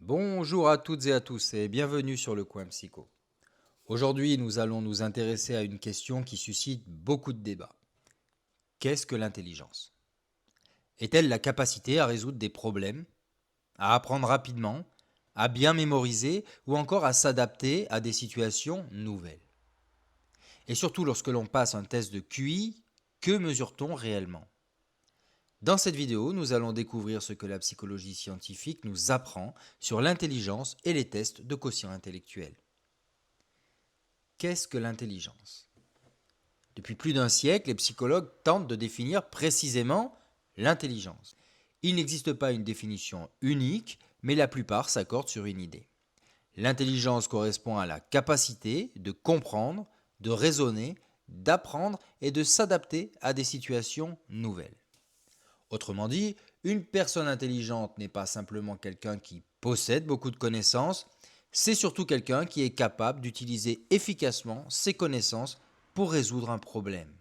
Bonjour à toutes et à tous et bienvenue sur le coin psycho. Aujourd'hui, nous allons nous intéresser à une question qui suscite beaucoup de débats. Qu'est-ce que l'intelligence? Est-elle la capacité à résoudre des problèmes, à apprendre rapidement, à bien mémoriser ou encore à s'adapter à des situations nouvelles? Et surtout lorsque l'on passe un test de QI, que mesure-t-on réellement? Dans cette vidéo, nous allons découvrir ce que la psychologie scientifique nous apprend sur l'intelligence et les tests de quotient intellectuel. Qu'est-ce que l'intelligence? Depuis plus d'un siècle, les psychologues tentent de définir précisément l'intelligence. Il n'existe pas une définition unique, mais la plupart s'accordent sur une idée. L'intelligence correspond à la capacité de comprendre, de raisonner, d'apprendre et de s'adapter à des situations nouvelles. Autrement dit, une personne intelligente n'est pas simplement quelqu'un qui possède beaucoup de connaissances, c'est surtout quelqu'un qui est capable d'utiliser efficacement ses connaissances pour résoudre un problème.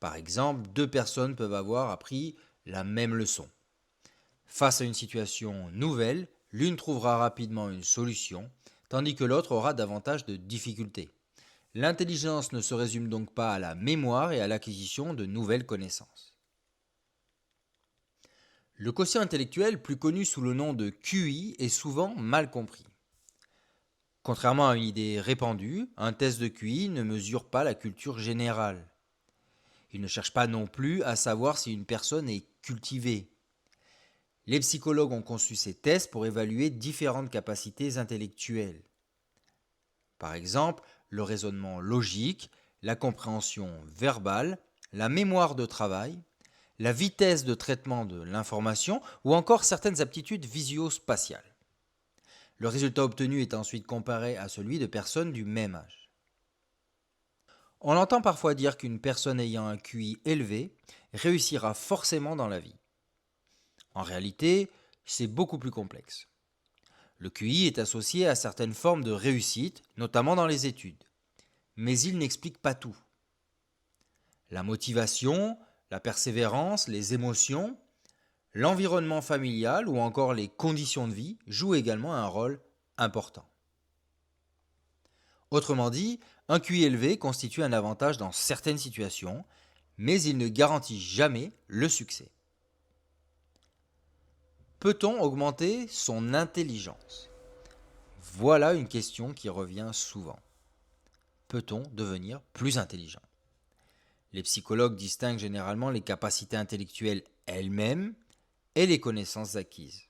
Par exemple, deux personnes peuvent avoir appris la même leçon. Face à une situation nouvelle, l'une trouvera rapidement une solution, tandis que l'autre aura davantage de difficultés. L'intelligence ne se résume donc pas à la mémoire et à l'acquisition de nouvelles connaissances. Le quotient intellectuel, plus connu sous le nom de QI, est souvent mal compris. Contrairement à une idée répandue, un test de QI ne mesure pas la culture générale. Il ne cherche pas non plus à savoir si une personne est cultivée. Les psychologues ont conçu ces tests pour évaluer différentes capacités intellectuelles. Par exemple, le raisonnement logique, la compréhension verbale, la mémoire de travail, la vitesse de traitement de l'information ou encore certaines aptitudes visio-spatiales. Le résultat obtenu est ensuite comparé à celui de personnes du même âge. On entend parfois dire qu'une personne ayant un QI élevé réussira forcément dans la vie. En réalité, c'est beaucoup plus complexe. Le QI est associé à certaines formes de réussite, notamment dans les études. Mais il n'explique pas tout. La motivation, la persévérance, les émotions, l'environnement familial ou encore les conditions de vie jouent également un rôle important. Autrement dit, un QI élevé constitue un avantage dans certaines situations, mais il ne garantit jamais le succès. Peut-on augmenter son intelligence? Voilà une question qui revient souvent. Peut-on devenir plus intelligent? Les psychologues distinguent généralement les capacités intellectuelles elles-mêmes et les connaissances acquises.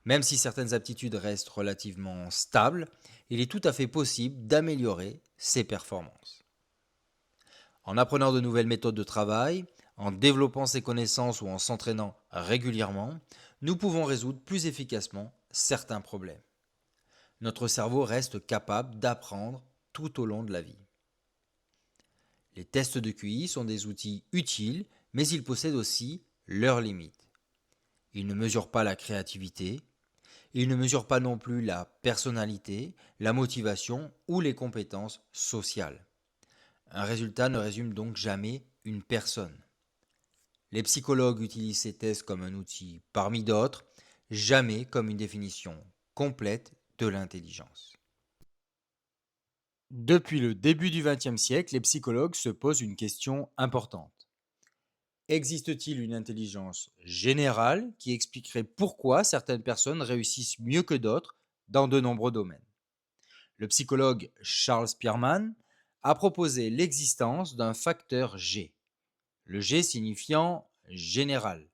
Même si certaines aptitudes restent relativement stables, il est tout à fait possible d'améliorer ses performances. En apprenant de nouvelles méthodes de travail, en développant ses connaissances ou en s'entraînant régulièrement, nous pouvons résoudre plus efficacement certains problèmes. Notre cerveau reste capable d'apprendre tout au long de la vie. Les tests de QI sont des outils utiles, mais ils possèdent aussi leurs limites. Ils ne mesurent pas la créativité, ils ne mesurent pas non plus la personnalité, la motivation ou les compétences sociales. Un résultat ne résume donc jamais une personne. Les psychologues utilisent ces tests comme un outil parmi d'autres, jamais comme une définition complète de l'intelligence. Depuis le début du XXe siècle, les psychologues se posent une question importante. Existe-t-il une intelligence générale qui expliquerait pourquoi certaines personnes réussissent mieux que d'autres dans de nombreux domaines? Le psychologue Charles Spearman a proposé l'existence d'un facteur G, le G signifiant général.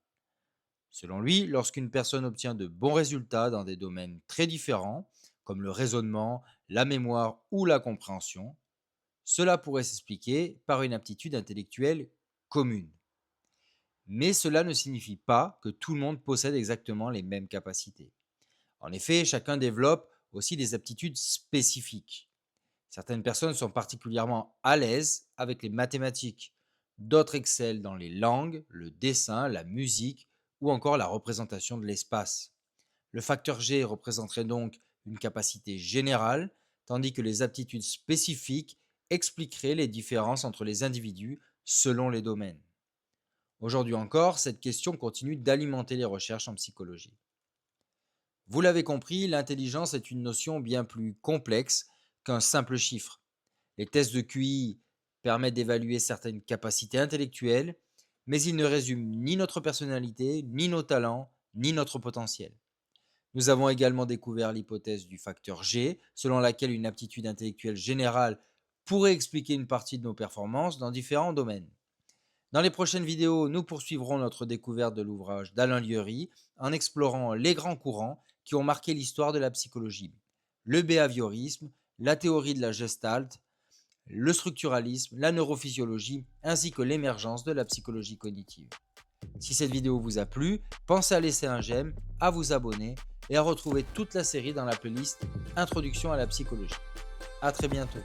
Selon lui, lorsqu'une personne obtient de bons résultats dans des domaines très différents, comme le raisonnement, la mémoire ou la compréhension, cela pourrait s'expliquer par une aptitude intellectuelle commune. Mais cela ne signifie pas que tout le monde possède exactement les mêmes capacités. En effet, chacun développe aussi des aptitudes spécifiques. Certaines personnes sont particulièrement à l'aise avec les mathématiques, d'autres excellent dans les langues, le dessin, la musique ou encore la représentation de l'espace. Le facteur G représenterait donc une capacité générale, tandis que les aptitudes spécifiques expliqueraient les différences entre les individus selon les domaines. Aujourd'hui encore, cette question continue d'alimenter les recherches en psychologie. Vous l'avez compris, l'intelligence est une notion bien plus complexe qu'un simple chiffre. Les tests de QI permettent d'évaluer certaines capacités intellectuelles, mais ils ne résument ni notre personnalité, ni nos talents, ni notre potentiel. Nous avons également découvert l'hypothèse du facteur G, selon laquelle une aptitude intellectuelle générale pourrait expliquer une partie de nos performances dans différents domaines. Dans les prochaines vidéos, nous poursuivrons notre découverte de l'ouvrage d'Alain Lieury en explorant les grands courants qui ont marqué l'histoire de la psychologie. Le behaviorisme, la théorie de la gestalt, le structuralisme, la neurophysiologie ainsi que l'émergence de la psychologie cognitive. Si cette vidéo vous a plu, pensez à laisser un j'aime, à vous abonner et à retrouver toute la série dans la playlist Introduction à la psychologie. A très bientôt.